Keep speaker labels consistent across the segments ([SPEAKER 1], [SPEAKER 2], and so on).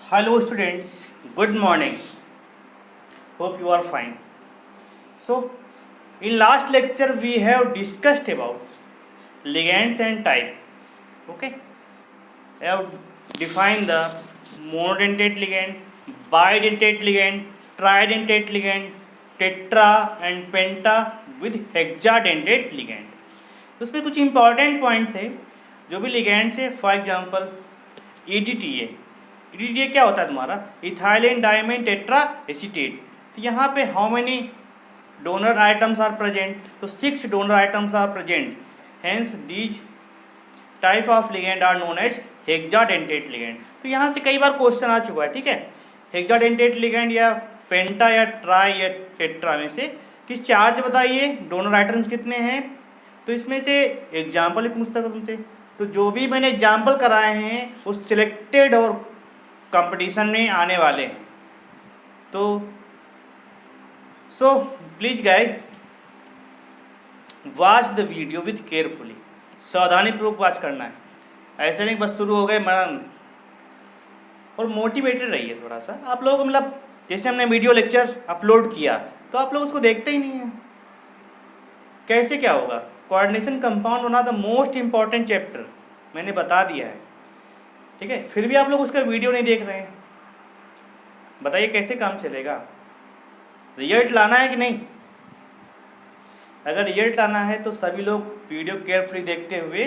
[SPEAKER 1] Hello students, good morning. Hope you are fine. So, in last lecture we have discussed about ligands and type. Okay, I have defined the monodentate ligand, bidentate ligand, tridentate ligand, tetra and penta with hexadentate ligand. तो उसमें कुछ important point थे जो भी ligand से, for example EDTA। EDTA क्या होता है तुम्हारा? Ethylene diamine tetra acetate. तो यहाँ पे how many donor items are present? तो 6 donor items are present. Hence these type of ligand are known as hexadentate ligand. तो यहाँ से कई बार क्वेश्चन आ चुका है, ठीक है। हेक्साडेंटेट लिगैंड या पेंटा या ट्राई या टेट्रा में से किस चार्ज बताइए, डोनर आइटम्स कितने हैं। तो इसमें से एग्जाम्पल भी पूछ सकता तुमसे। तो जो भी मैंने एग्जाम्पल कराए हैं वो सिलेक्टेड और कंपटीशन में आने वाले हैं। तो so please guys watch the video with carefully, सावधानी पूर्वक वॉच करना है। ऐसे नहीं बस शुरू हो गए मरण। और मोटिवेटेड रहिए थोड़ा सा आप लोग, मतलब जैसे हमने वीडियो लेक्चर अपलोड किया तो आप लोग उसको देखते ही नहीं हैं, कैसे क्या होगा। Coordination compound one of the most important chapter मैंने बता दिया है, ठीक है। फिर भी आप लोग उसका वीडियो नहीं देख रहे हैं, बताइए कैसे काम चलेगा। रिजल्ट लाना है कि नहीं? अगर रिजल्ट लाना है तो सभी लोग वीडियो केयरफुली देखते हुए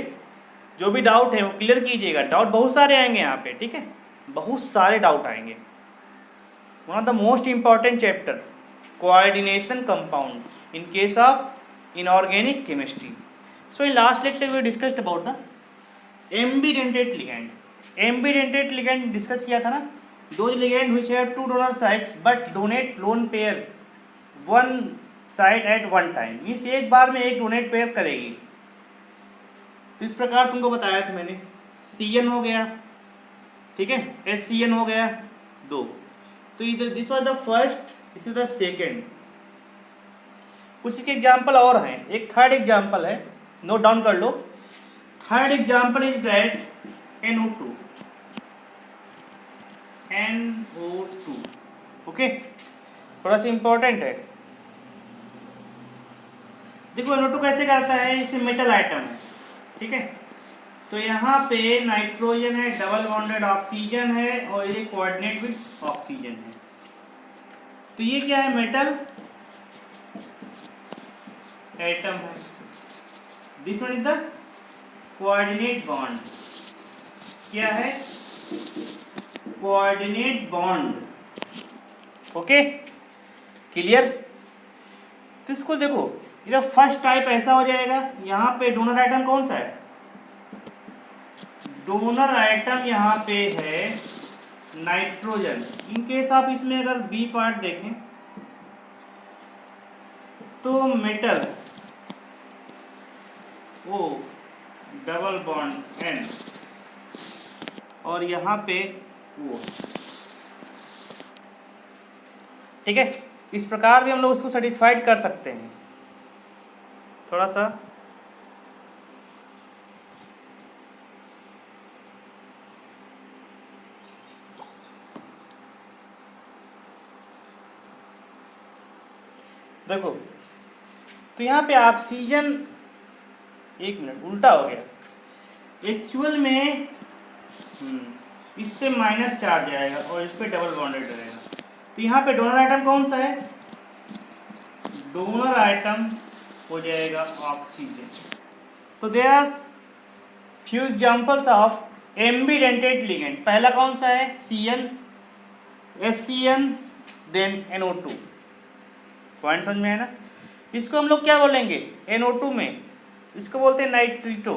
[SPEAKER 1] जो भी डाउट है वो क्लियर कीजिएगा। डाउट बहुत सारे आएंगे यहाँ पे, ठीक है, बहुत सारे डाउट आएंगे। One of the most important chapter coordination compound in case of inorganic chemistry. So in last lecture we discussed about the ambidentate ligand. Ambidentate ligand discuss किया था ना, those ligand which have two donor sites but donate lone pair one side at one time, इस एक बार में एक donate pair करेगी। तो इस प्रकार तुमको बताया था मैंने, CN हो गया, ठीक है, SCN हो गया 2। तो इधर this was the first, this is the second. कुछ इसके एग्जाम्पल और हैं। एक थर्ड एग्जाम्पल है, नोट डाउन कर लो। Third example is that NO2। Okay, थोड़ा सा इंपॉर्टेंट है। देखो NO2 कैसे करता है, इसे मेटल आइटम है, ठीक है। तो यहाँ पे नाइट्रोजन है, डबल बॉन्डेड ऑक्सीजन है और ये कोऑर्डिनेट विद ऑक्सीजन है। तो ये क्या है, मेटल एटम है। This one is the coordinate bond. क्या है? Coordinate bond. Okay, clear. तो इसको देखो, इधर फर्स्ट टाइप ऐसा हो जाएगा। यहाँ पे डोनर आइटम कौन सा है? डोनर आइटम यहाँ पे है नाइट्रोजन। इन केस आप इसमें अगर बी पार्ट देखें तो metal O double bond N और यहाँ पे O, ठीक है। इस प्रकार भी हम लोग उसको सेटिस्फाइड कर सकते हैं। थोड़ा सा देखो, तो यहाँ पे ऑक्सीजन, एक मिनट उल्टा हो गया। एक्चुअल में इस पे माइनस चार्ज आएगा और इस पे डबल बॉन्डेड रहेगा। तो यहाँ पे डोनर आइटम कौन सा है? डोनर आइटम हो जाएगा ऑक्सीजन। तो there are few examples of ambidentate ligand. पहला कौन सा है? CN, SCN, then NO2। Point समझ में है ना। इसको हम लोग क्या बोलेंगे NO2 में? इसको बोलते हैं नाइट्रीटो।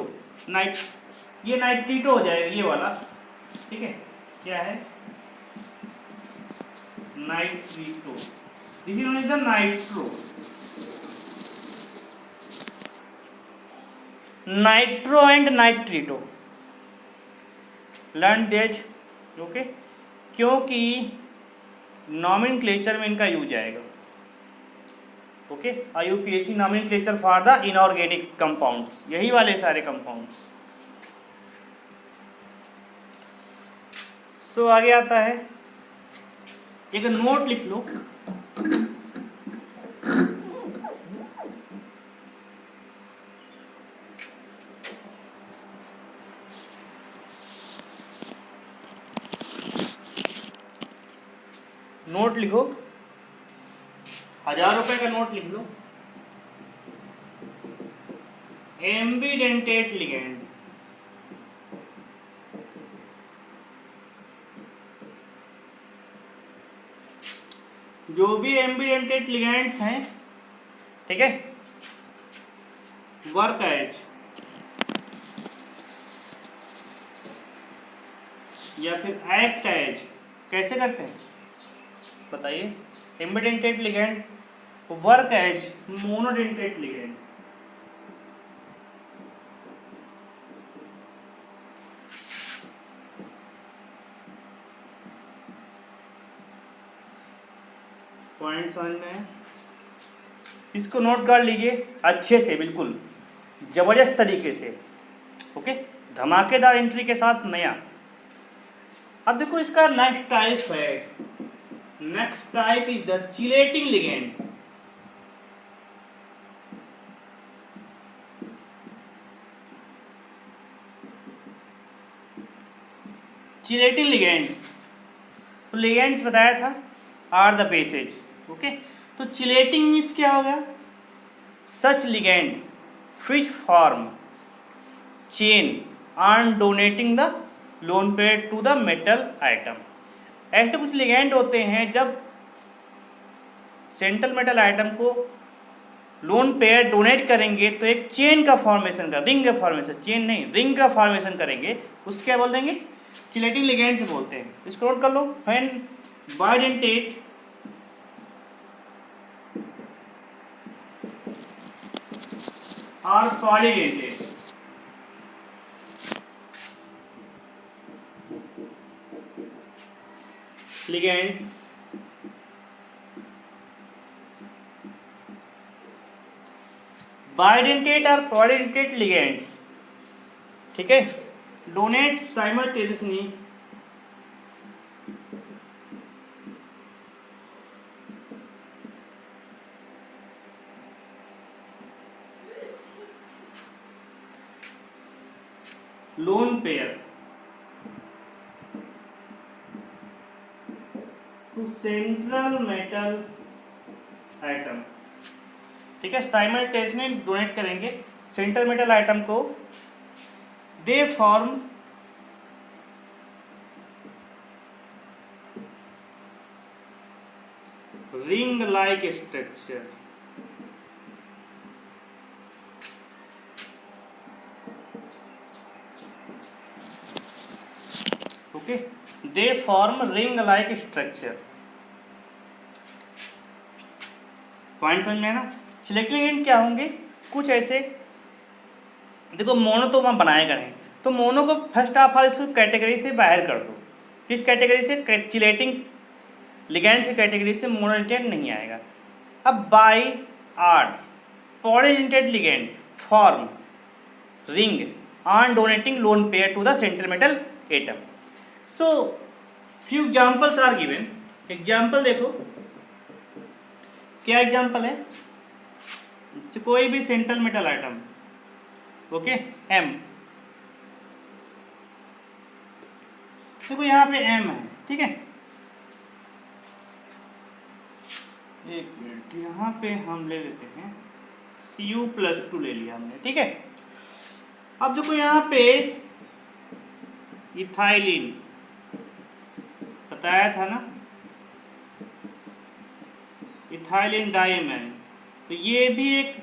[SPEAKER 1] ये नाइट्रीटो हो जाएगा, ये वाला, ठीक है। क्या है? Nitrito. This is known as the nitro. Nitro and nitrito, learn that, okay, क्योंकि नॉमेनक्लेचर में इनका यूज आएगा। Okay, IUPAC nomenclature for the inorganic compounds, यही वाले सारे कंपाउंड्स। सो आगे आता है, एक नोट लिख लो। नोट लिखो, 1000 रुपए का नोट लिख लो। एम्बीडेंटेट लिगेंड, जो भी एम्बीडेंटेट लिगेंड्स हैं, ठीक है, वर्क एज या फिर एक्ट एज, कैसे करते हैं बताइए? Ambidentate ligand work as monodentate ligand. Point समझ में है? इसको नोट कर लीजिए अच्छे से, बिल्कुल जबरदस्त तरीके से। ओके, धमाकेदार एंट्री के साथ नया। अब देखो इसका नेक्स्ट टाइप है, next type is the chelating ligand. Chelating ligands, तो लिगेंड्स बताया था आर द बेसेज। ओके, तो चिलेटिंग मीन्स क्या हो गया? सच ligand which form chain on donating the lone pair to the metal atom। ऐसे कुछ लिगेंड होते हैं जब सेंट्रल मेटल आइटम को लोन पेयर डोनेट करेंगे तो एक चेन का फॉर्मेशन कर, रिंग का फॉर्मेशन, चेन नहीं रिंग का फॉर्मेशन करेंगे, उसको क्या बोल देंगे? चिलेटिंग लिगेंड से बोलते हैं। इसको नोट कर लो, व्हेन बाइडेंटेट और पॉलीडेंटेट, लिगेंड्स बाइडेंटेट और पॉलीडेंटेट लिगेंड्स, ठीक है, donate simultaneously lone pair to central metal item, ठीक है, साइमल्टेनियसली डोनेट करेंगे सेंट्रल मेटल आइटम को। They form ring like structure, okay, they form ring like structure. Point समझ में है ना? चिलेटिंग लिगेंड क्या होंगे? कुछ ऐसे, देखो मोनो तो हम बनाएगा नहीं, तो मोनो को फर्स्ट ऑफ ऑल इसको कैटेगरी से बाहर कर दो। किस कैटेगरी से? चिलेटिंग लिगेंड से कैटेगरी से मोनोडेंटेट नहीं आएगा। अब bi art polydentate ligand form ring on donating lone pair to the central metal atom. So few examples are given. Example देखो, क्या एग्जाम्पल है? कोई भी central metal item, okay, um, देखो यहाँ पे एम है, ठीक है, एक मिनट, यहाँ पे हम ले लेते हैं Cu+2 ले लिया हमने, ठीक है। अब देखो यहाँ पे इथाइलिन बताया था ना, इथाइलिन डाइएमाइन, तो ये भी एक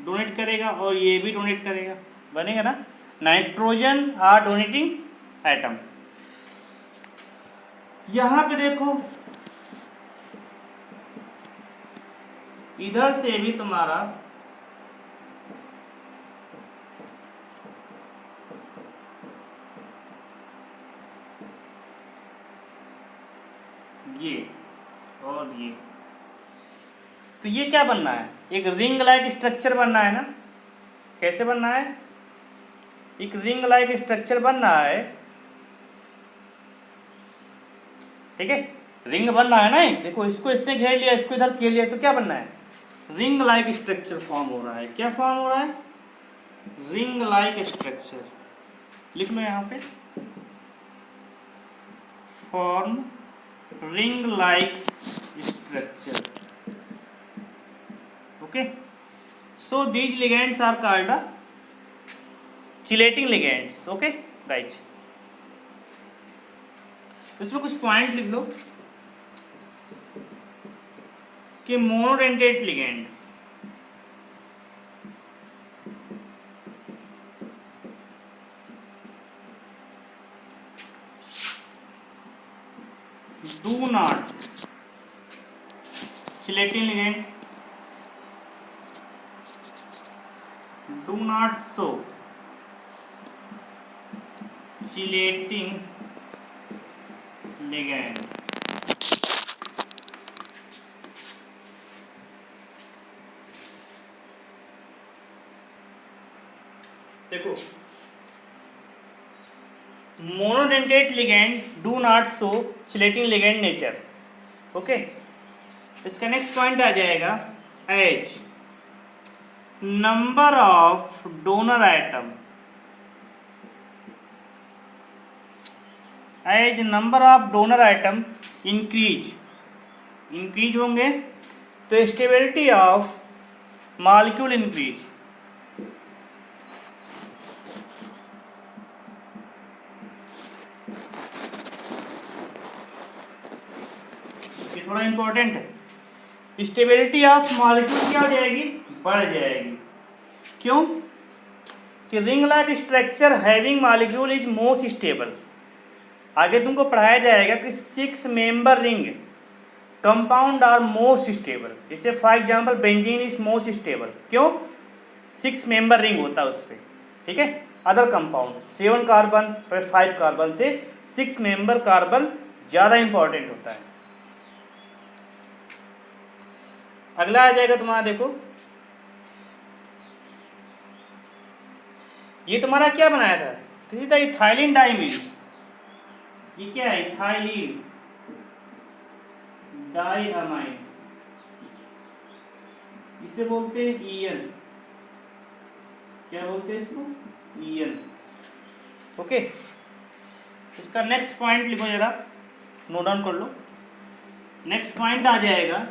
[SPEAKER 1] डोनेट करेगा और ये भी डोनेट करेगा, बनेगा ना। Nitrogen are donating atom. यहां पे देखो इधर से भी तुम्हारा ये और ये, तो ये क्या बनना है? एक रिंग लाइक स्ट्रक्चर बनना है ना। कैसे बनना है? एक रिंग लाइक स्ट्रक्चर बनना है ठीक है, रिंग बन रहा है ना, देखो इसको इसने घेर लिया, इसको इधर घेर लिया, तो क्या बनना है, रिंग लाइक स्ट्रक्चर फॉर्म हो रहा है। क्या फॉर्म हो रहा है, रिंग लाइक स्ट्रक्चर। लिख लो यहाँ पे, form ring like structure. Okay, so these ligands are called the chelating ligands. Okay guys, इसमें कुछ पॉइंट लिख दो कि monodentate ligand do not, chelating ligand do not show chelating ligand। देखो, monodentate ligand do not show chelating ligand nature. Okay, इसका next point आ जाएगा as number of donor item, as number of donor item increase होंगे तो stability of molecule increase. ये थोड़ा important है, stability of molecule क्या हो जाएगी, बढ़ जाएगी। क्यों, कि ring like structure having molecule is most stable. आगे तुमको पढ़ाया जाएगा कि 6 member ring compound are most stable. जैसे for example benzene is most stable, क्यों, 6 मेंबर रिंग होता है उस पर, ठीक है। अदर कंपाउंड 7 कार्बन और 5 कार्बन से 6 मेंबर कार्बन ज़्यादा इंपॉर्टेंट होता है। अगला आ जाएगा तुम्हारा, देखो ये तुम्हारा क्या बनाया था, this is the ethylene diamine. ये क्या है, इथाइलिन डाइअमाइन, इसे बोलते हैं ईएन। क्या बोलते हैं इसको, ईएन। ओके, इसका नेक्स्ट पॉइंट लिखो जरा, नोट डाउन कर लो। नेक्स्ट पॉइंट आ जाएगा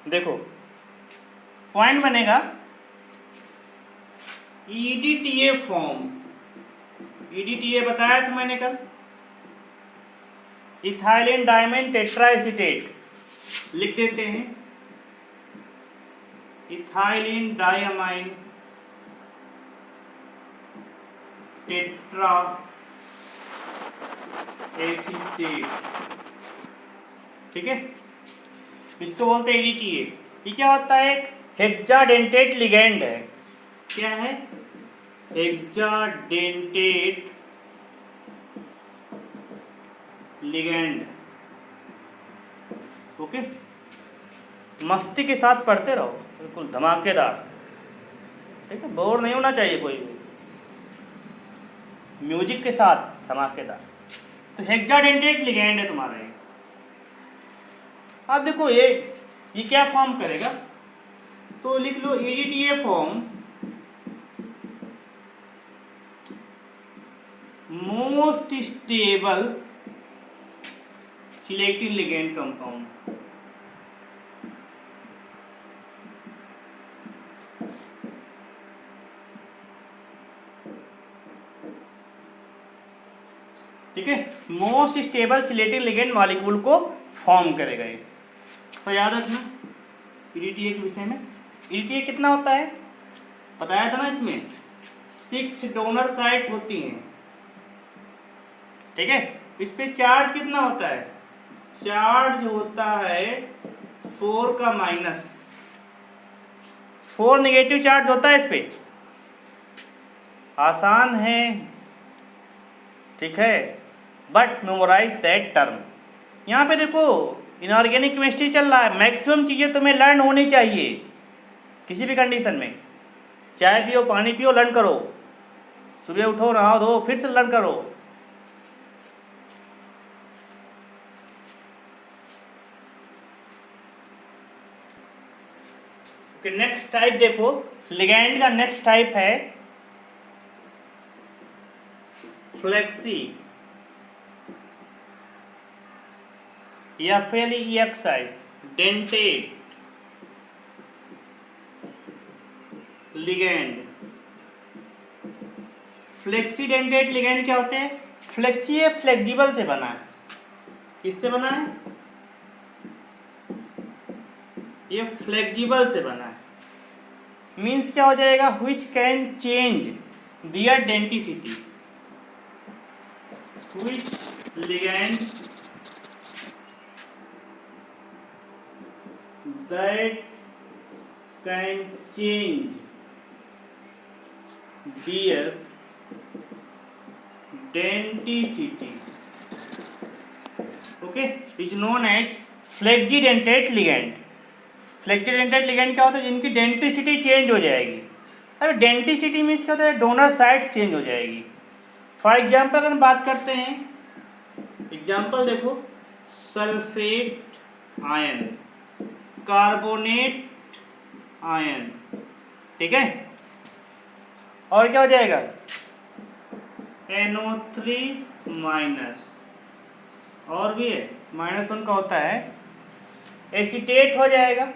[SPEAKER 1] देखो, पॉइंट बनेगा ईडीटीए फॉर्म। ईडीटीए बताया था मैंने कल, इथाइलिन डाइमीन टेट्राएसीटेट लिख देते हैं, इथाइलिन डाइअमाइन टेट्रा एसीटेट, ठीक है, इसको बोलते हैं ईडीटीए। ये क्या होता है, एक हेक्साडेंटेट लिगेंड है। क्या है, हेक्साडेंटेट लिगेंड। ओके, मस्ती के साथ पढ़ते रहो, बिल्कुल धमाकेदार, ठीक है, बोर नहीं होना चाहिए कोई भी, म्यूजिक के साथ धमाकेदार। तो हेक्साडेंटेट लिगेंड है तुम्हारा ये। अब देखो ये क्या फॉर्म करेगा, तो लिख लो EDTA form most stable chelating ligand compound. ठीक है, most stable chelating ligand molecule को फॉर्म करेगा ये। तो याद रखना ईडीटीए के विषय में, ईडीटीए कितना होता है बताया था ना, इसमें 6 डोनर साइट होती हैं, ठीक है। इस पे चार्ज कितना होता है, चार्ज होता है 4 का माइनस, 4 नेगेटिव चार्ज होता है इस पे। आसान है, ठीक है, बट मेमोराइज दैट टर्म, यहाँ पे देखो इनऑर्गेनिक केमिस्ट्री चल रहा है, मैक्सिमम चीज़ें तुम्हें लर्न होनी चाहिए किसी भी कंडीशन में। चाय पियो, पानी पियो, लर्न करो, सुबह उठो, नहाओ धो, फिर से लर्न करो। नेक्स्ट टाइप देखो, लिगैंड का नेक्स्ट टाइप है फ्लेक्सी या FLEXI dentate ligand. Flexi dentate ligand क्या होते हैं? फ्लेक्सी है, फ्लेक्सिबल से बना है। किससे बना है? ये फ्लेक्सिबल से बना है। मीन्स क्या हो जाएगा? Which can change their denticity, which ligand that can change their denticity, okay, is known as flexidentate ligand. Flexidentate ligand क्या होता है? जिनकी डेंटिसिटी चेंज हो जाएगी। अब डेंटिसिटी मीन्स क्या होता है? डोनर साइड्स चेंज हो जाएगी। फॉर एग्जाम्पल अगर हम बात करते हैं, एग्जाम्पल देखो, सल्फेट आयन, कार्बोनेट आयन, ठीक है, और क्या हो जाएगा? NO3 माइनस, और भी है -1 का होता है, एसीटेट हो जाएगा,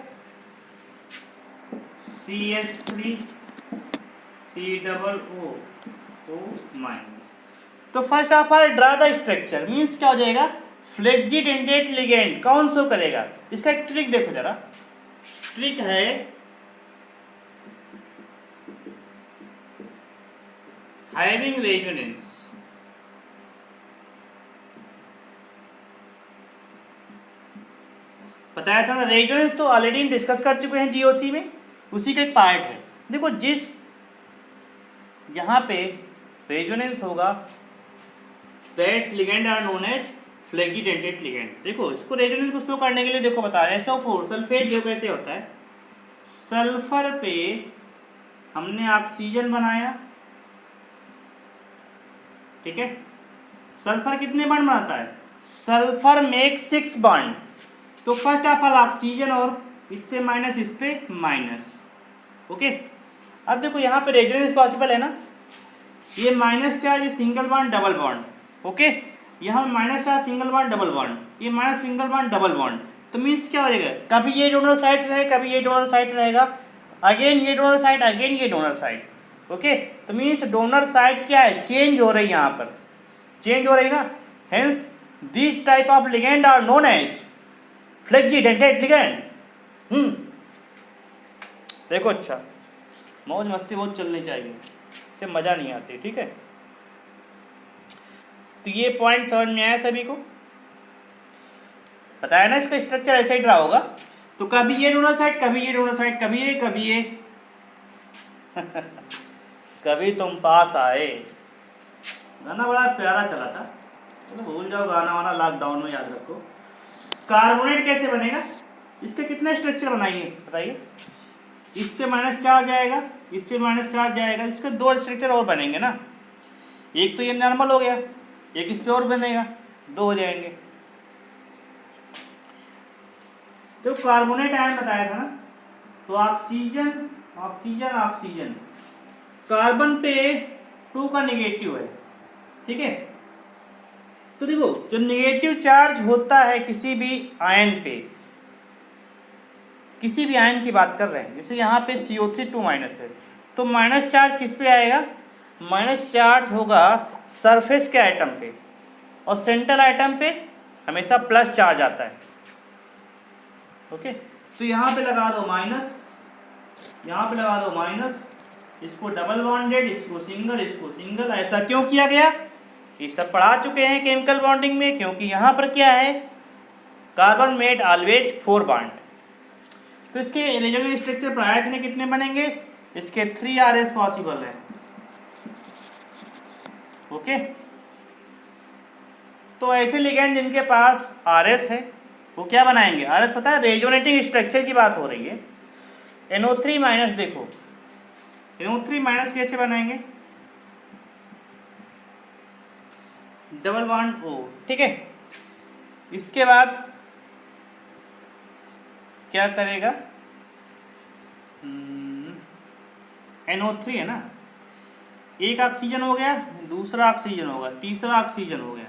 [SPEAKER 1] CH3 COO माइनस। तो first of all draw the structure, means क्या हो जाएगा? फ्लेक्सिडेंटेट लिगैंड कौन शो करेगा? इसका एक ट्रिक देखो जरा, ट्रिक है हैविंग रेजोनेंस। बताया था ना, रेजोनेंस तो ऑलरेडी डिस्कस कर चुके हैं जीओसी में, उसी का एक पार्ट है। देखो जिस यहाँ पे रेजोनेंस होगा, that ligand are known as flexidentate ligand. देखो इसको रेजोनेंस को शो करने के लिए देखो बता रहे हैं, SO4 सल्फेट जो कैसे होता है, सल्फर पे हमने ऑक्सीजन बनाया, ठीक है, सल्फर कितने बॉन्ड बनाता है? Sulphur make 6 bond. तो फर्स्ट ऑफ ऑल ऑक्सीजन, और इस पे माइनस, इस पे माइनस, ओके। अब देखो यहाँ पे रेजोनेंस पॉसिबल है ना, ये माइनस चार्ज, ये single bond double bond, okay, यहाँ minus charge single bond double bond, ये minus single bond double bond. तो मीन्स क्या हो जाएगा? कभी ये डोनर साइड रहेगा, कभी ये डोनर साइड रहेगा, अगेन ये डोनर साइड, अगेन ये डोनर साइड, ओके। तो मीन्स डोनर साइड क्या है? चेंज हो रही है, यहाँ पर चेंज हो रही ना, hence this type of ligand are known as flexidentate ligand. देखो अच्छा, मौज मस्ती बहुत चलनी चाहिए, इससे मजा नहीं आती, ठीक है। तो ये पॉइंट समझ में आया सभी को? बताया ना, इसका स्ट्रक्चर ऐसे ही ड्रा होगा। तो कभी ये डोनर साइड, कभी ये डोनर साइड, कभी ये, कभी ये कभी तुम पास आए। गाना बड़ा प्यारा चला था, तो भूल जाओ गाना वाना, लॉकडाउन में याद रखो। कार्बोनेट कैसे बनेगा? इसके कितने स्ट्रक्चर बनाइए बताइए। इस पे माइनस चार्ज आएगा, इस पे माइनस चार्ज आएगा, इसके 2 स्ट्रक्चर और बनेंगे ना। एक तो ये नॉर्मल हो गया, एक इस पे और बनेगा, 2 हो जाएंगे। तो कार्बोनेट आयन बताया था ना, तो ऑक्सीजन ऑक्सीजन ऑक्सीजन, कार्बन पे 2 का निगेटिव है, ठीक है। तो देखो जो निगेटिव चार्ज होता है किसी भी आयन पे, किसी भी आयन की बात कर रहे हैं, जैसे यहाँ पे CO3 2 माइनस है, तो माइनस चार्ज किस पे आएगा? माइनस चार्ज होगा सरफेस के आइटम पे, और सेंट्रल आइटम पे हमेशा प्लस चार्ज आता है, ओके। तो यहाँ पे लगा दो माइनस, यहाँ पे लगा दो माइनस, इसको डबल बॉन्डेड, इसको सिंगल। ऐसा क्यों किया गया? ये सब पढ़ा चुके हैं केमिकल बॉन्डिंग में, क्योंकि यहाँ पर क्या है? Carbon made always 4 bond. तो इसके रेजोनेंस स्ट्रक्चर पढ़ाए थे, कितने बनेंगे? इसके 3 RS पॉसिबल है, ओके। तो ऐसे लिगेंड जिनके पास RS है वो क्या बनाएंगे? RS पता है, रेजोनेटिंग स्ट्रक्चर की बात हो रही है। NO3 माइनस, देखो NO3 माइनस कैसे बनाएंगे? डबल बॉन्ड O, ठीक है। इसके बाद क्या करेगा? NO3 है ना, एक ऑक्सीजन हो गया, दूसरा ऑक्सीजन होगा, तीसरा ऑक्सीजन हो गया,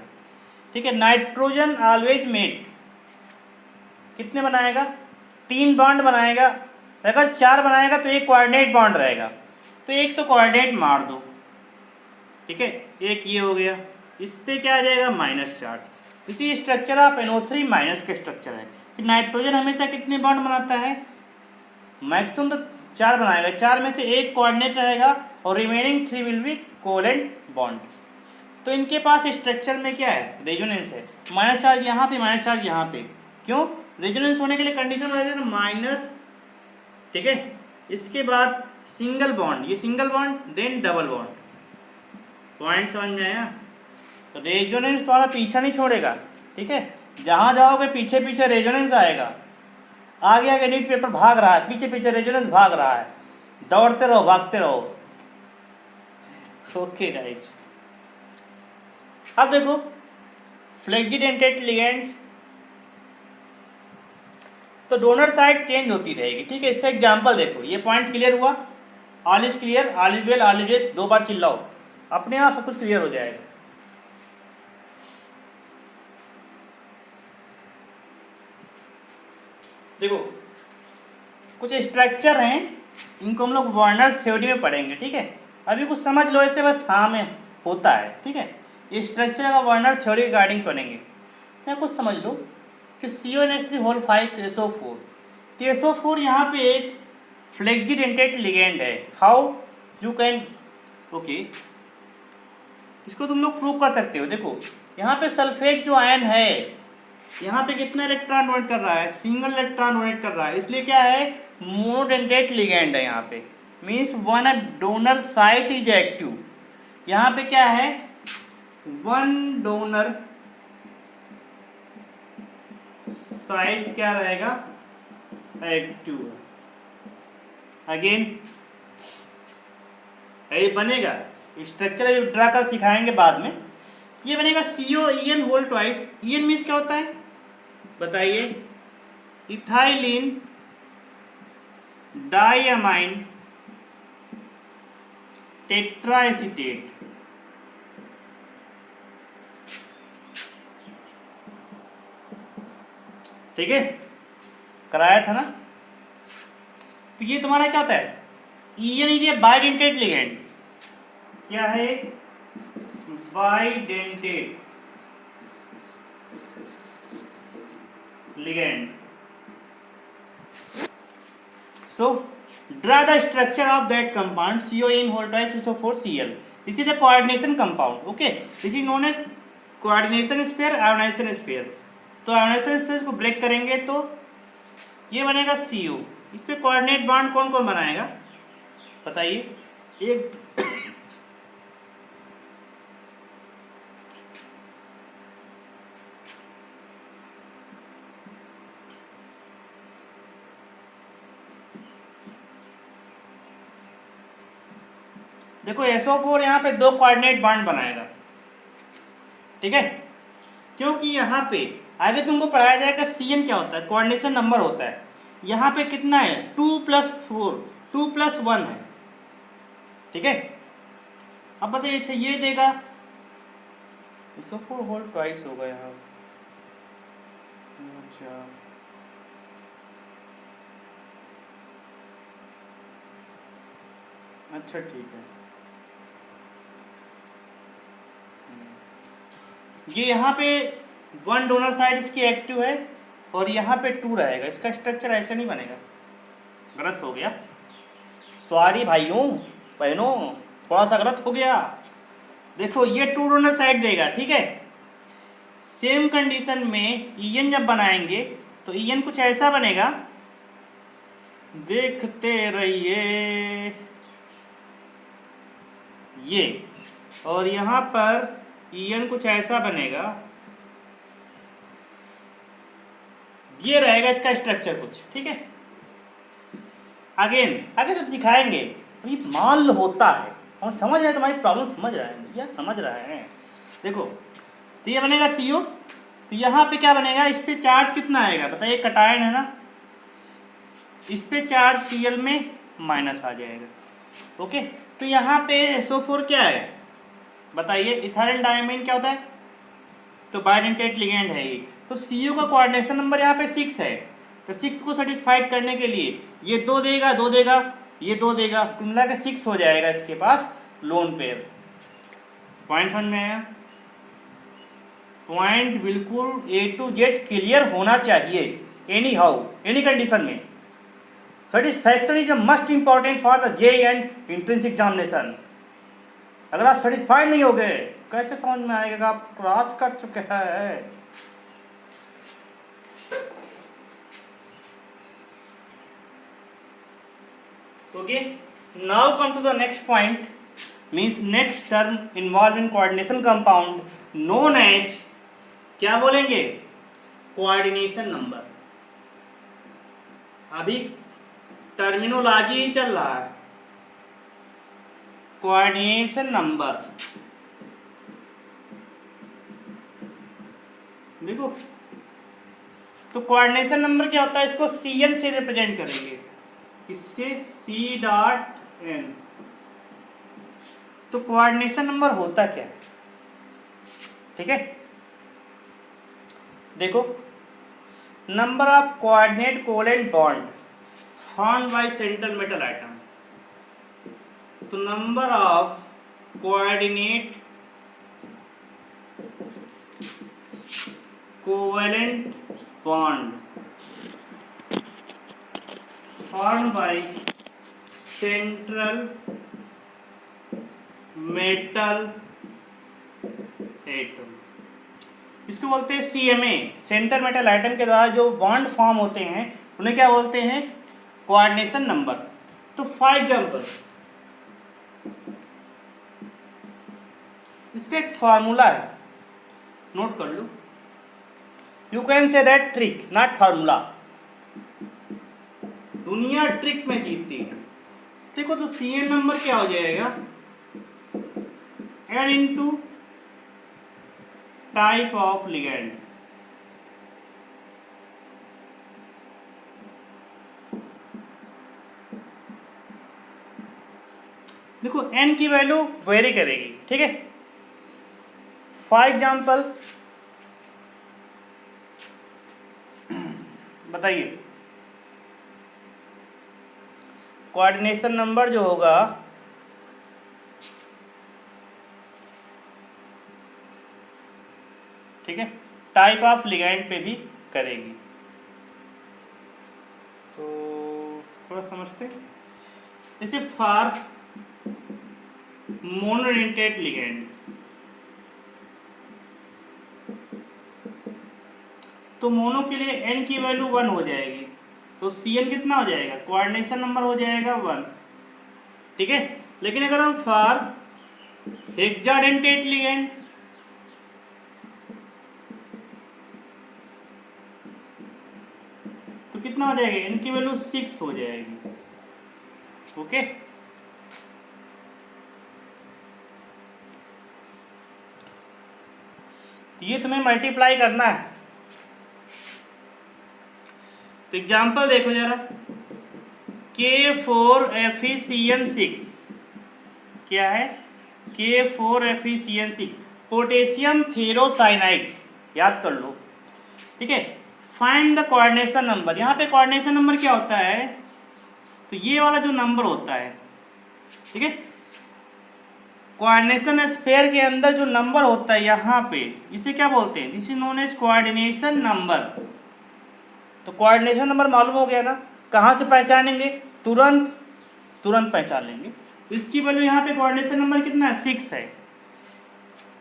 [SPEAKER 1] ठीक है। नाइट्रोजन ऑलवेज मेट कितने बनाएगा? 3 बॉन्ड बनाएगा। अगर 4 बनाएगा तो एक कोऑर्डिनेट बॉन्ड रहेगा, तो एक तो कोऑर्डिनेट मार दो, ठीक है। एक ये हो गया, इस पे क्या आ जाएगा? Minus charge. इसी स्ट्रक्चर ऑफ NO3 माइनस का स्ट्रक्चर है कि नाइट्रोजन हमेशा कितने बॉन्ड बनाता है? मैक्सिमम तो 4 बनाएगा, 4 में से एक कोऑर्डिनेट रहेगा और remaining 3 will be covalent bond. तो इनके पास स्ट्रक्चर में क्या है? रेजोनेंस है। माइनस चार्ज यहाँ पे, माइनस चार्ज यहाँ पे, क्यों? रेजोनेंस होने के लिए कंडीशन रहेगा ना माइनस, ठीक है। इसके बाद सिंगल बॉन्ड, ये single bond, then double bond. Point समझ में आया? रेजोनेंस तुम्हारा पीछा नहीं छोड़ेगा, ठीक है। जहाँ जाओगे पीछे पीछे रेजोनेंस आएगा। आगे आगे न्यूज पेपर भाग रहा है, पीछे पीछे रेजोनेंस भाग रहा है, दौड़ते रहो, भागते रहो। Okay right. अब देखो फ्लेक्जिडेंटेड लिगेंड्स, तो डोनर साइड चेंज होती रहेगी, ठीक है। इसका एग्जांपल देखो, ये पॉइंट्स क्लियर हुआ? All is clear, all is well, all is well 2 बार चिल्लाओ, अपने आप सब कुछ क्लियर हो जाएगा। देखो कुछ स्ट्रक्चर हैं, इनको हम लोग वार्नर्स थ्योरी में पढ़ेंगे, ठीक है। अभी कुछ समझ लो ऐसे बस, हाँ में होता है, ठीक है। ये स्ट्रक्चर का वार्नर थ्योरी रिगार्डिंग पढ़ेंगे। या कुछ समझ लो कि CONH3 होल 5 SO4, तो SO4 यहाँ पे एक फ्लेक्जिडेंटेड लिगेंड है। हाउ यू कैन, ओके, इसको तुम लोग प्रूव कर सकते हो। देखो यहाँ पे सल्फेट जो आयन है, यहाँ पे कितना इलेक्ट्रॉन डोनेट कर रहा है? सिंगल इलेक्ट्रॉन डोनेट कर रहा है, इसलिए क्या है? मोनोडेंटेट लिगेंड है यहाँ पे। Means one donor site is active. यहाँ पे क्या है? वन डोनर साइट क्या रहेगा? एक्टिव। अगेन ये बनेगा स्ट्रक्चर, ड्रा कर सिखाएंगे बाद में। ये बनेगा COEN whole twice. EN means क्या होता है बताइए? इथाइलिन डाइअमाइन टेट्राएसीटेट, ठीक है, कराया था ना। तो ये तुम्हारा क्या होता है? EN is a bidentate ligand. क्या है? Bidentate ligand. So draw the structure of that compound CON whole twice SO4 Cl. This is the coordination compound. Okay, this is known as coordination sphere, ionization sphere. तो ionization sphere को break करेंगे तो ये बनेगा CO। इस पे coordinate bond कौन कौन बनाएगा बताइए? एक देखो SO4 यहाँ पे 2 कोऑर्डिनेट बॉन्ड बनाएगा, ठीक है। क्योंकि यहाँ पे आगे तुमको पढ़ाया जाएगा CN क्या होता है, कोऑर्डिनेशन नंबर होता है। यहाँ पे कितना है? 2+4, 2+1 है, ठीक है। अब बताइए, अच्छा ये देगा SO4 होल ट्वाइस होगा यहाँ। अच्छा ठीक है, ये यहाँ पे 1 डोनर साइड इसकी एक्टिव है और यहाँ पे 2 रहेगा। इसका स्ट्रक्चर ऐसे नहीं बनेगा, गलत हो गया, सॉरी भाइयों बहनों, थोड़ा सा गलत हो गया। देखो ये 2 डोनर साइड देगा, ठीक है। सेम कंडीशन में EN जब बनाएंगे तो EN कुछ ऐसा बनेगा, देखते रहिए ये, और यहाँ पर EN कुछ ऐसा बनेगा, ये रहेगा इसका स्ट्रक्चर कुछ, ठीक है। अगेन आगे सब सिखाएंगे, अभी मान लो होता है और समझ रहे हैं, तुम्हारी प्रॉब्लम समझ रहे हैं या समझ रहे हैं। देखो तो ये बनेगा CO, तो यहाँ पे क्या बनेगा, इस पे चार्ज कितना आएगा बताइए, कटायन है ना, इस पे चार्ज Cl में माइनस आ जाएगा। ओके, तो यहाँ पे SO4 क्या है बताइए, इथाइल डायमीन क्या होता है, तो बाइडेंटेट लिगेंड है ये। तो CO का कोऑर्डिनेशन नंबर यहाँ पे 6 है, तो 6 को सेटिस्फाइड करने के लिए ये 2 देगा, 2 देगा, ये 2 देगा, कुल मिला के 6 हो जाएगा इसके पास लोन पेयर। पॉइंट समझ में आया? पॉइंट बिल्कुल A to Z क्लियर होना चाहिए, एनी हाउ एनी कंडीशन में। Satisfaction is a must important for the JEE and entrance examination. अगर आप सेटिस्फाइड नहीं हो गए कैसे समझ में आएगा, आप क्रॉस कर चुके हैं। Okay, now come to the next point, means next term involved in coordination compound known as, क्या बोलेंगे, कोऑर्डिनेशन नंबर। अभी टर्मिनोलॉजी ही चल रहा है, कोऑर्डिनेशन नंबर। देखो तो कोऑर्डिनेशन नंबर क्या होता है, इसको CN से रिप्रेजेंट करेंगे, इससे C.N। तो कोऑर्डिनेशन नंबर होता क्या है, ठीक है। देखो number of coordinate covalent bond found by central metal atom, तो number of coordinate covalent bond formed by central metal atom, इसको बोलते हैं CMA, सेंट्रल मेटल आइटम के द्वारा जो बॉन्ड फॉर्म होते हैं उन्हें क्या बोलते हैं, कोऑर्डिनेशन नंबर। तो फॉर एग्जांपल इसका एक फार्मूला है, नोट कर लो, you can say that trick not formula. दुनिया ट्रिक में जीतती है। देखो तो CN नंबर क्या हो जाएगा, N into type of ligand. देखो N की वैल्यू वेरी करेगी, ठीक है। फॉर एग्जाम्पल बताइए कोऑर्डिनेशन नंबर जो होगा ठीक है, टाइप ऑफ लिगेंड पे भी करेगी। तो थोड़ा समझते, जैसे फॉर मोनोडेंटेट लिगेंड, तो मोनो के लिए N की वैल्यू 1 हो जाएगी, तो CN कितना हो जाएगा, कोऑर्डिनेशन नंबर हो जाएगा 1, ठीक है। लेकिन अगर हम फॉर हेक्साडेंटेट लिगेंड, तो कितना हो जाएगा, N की वैल्यू 6 हो जाएगी। ओके, तो ये तुम्हें मल्टीप्लाई करना है। तो एग्जाम्पल देखो जरा, K4FeCN6 क्या है, K4FeCN6 पोटेशियम फेरोसाइनाइड, याद कर लो, ठीक है। फाइंड द कोऑर्डिनेशन नंबर, यहाँ पे कोऑर्डिनेशन नंबर क्या होता है, तो ये वाला जो नंबर होता है, ठीक है, कोऑर्डिनेशन स्फीयर के अंदर जो नंबर होता है यहाँ पे, इसे क्या बोलते हैं, this is known as coordination number. तो कोऑर्डिनेशन नंबर मालूम हो गया ना, कहाँ से पहचानेंगे, तुरंत पहचान लेंगे। इसकी वैल्यू यहाँ पे कोऑर्डिनेशन नंबर कितना है, 6 है,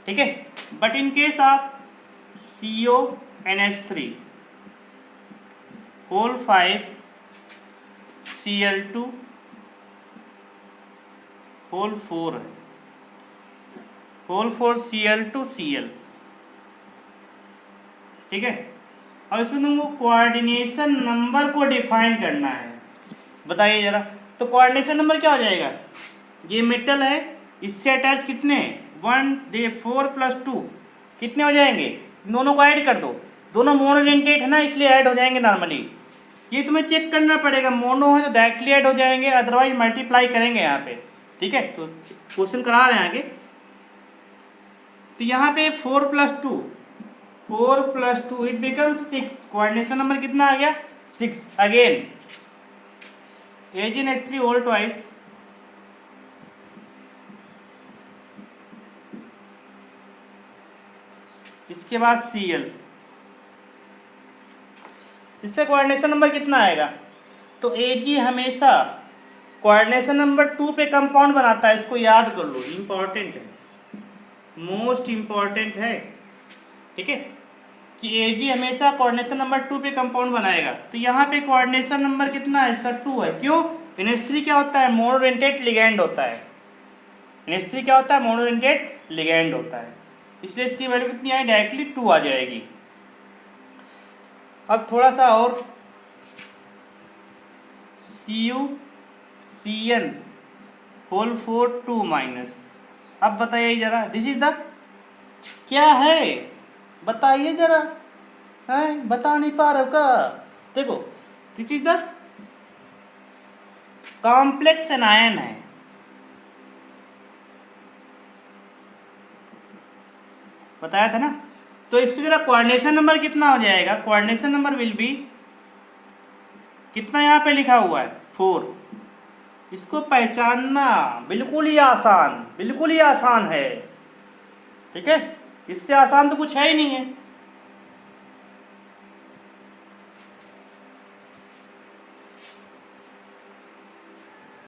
[SPEAKER 1] ठीक है। But in case of CONH3 whole 5 Cl2 whole 4 है, होल 4 Cl2 Cl, ठीक है। अब इसमें तुमको कोऑर्डिनेशन नंबर को डिफाइन करना है। बताइए जरा, तो कोऑर्डिनेशन नंबर क्या हो जाएगा? ये मेटल है, इससे अटैच कितने 4 + 2 कितने हो जाएंगे? दोनों को ऐड कर दो, दोनों मोनोडेंटेट है ना, इसलिए ऐड हो जाएंगे नॉर्मली। ये तुम्हें चेक करना पड़ेगा, मोनो है तो डायरेक्टली ऐड हो जाएंगे, अदरवाइज मल्टीप्लाई करेंगे यहाँ पे। ठीक है, तो क्वेश्चन करा रहे हैं आगे। तो यहाँ पे 4 + 2 इट बिकम 6। कोऑर्डिनेशन नंबर कितना आ गया? 6। अगेन AgNH3 होल ट्वाइस इसके बाद Cl, इससे कोऑर्डिनेशन नंबर कितना आएगा? तो Ag हमेशा कोऑर्डिनेशन नंबर 2 पे कंपाउंड बनाता है, इसको याद कर लो, इंपॉर्टेंट है, मोस्ट इंपॉर्टेंट है। ठीक है, कि Ag हमेशा कोऑर्डिनेशन नंबर 2 पे कंपाउंड बनाएगा। तो यहाँ पे कोऑर्डिनेशन नंबर कितना है? इसका 2 है। क्यों? NH3 क्या होता है? मोनोडेंटेट लिगैंड होता है। NH3 क्या होता है? मोनोडेंटेट लिगैंड होता है, इसलिए इसकी वैल्यू कितनी आई? डायरेक्टली 2 आ जाएगी। अब थोड़ा सा और, CuCN होल 4 2-। अब बताइए जरा, दिस इज द क्या है? बताइए जरा, है बता नहीं पा रहे हो क्या? देखो, this is the complex anion है। बताया था ना। तो इस पे जरा कोऑर्डिनेशन नंबर कितना हो जाएगा? कोऑर्डिनेशन नंबर विल बी कितना? यहाँ पे लिखा हुआ है 4। इसको पहचानना बिल्कुल ही आसान, बिल्कुल ही आसान है। ठीक है, इससे आसान तो कुछ है ही नहीं है।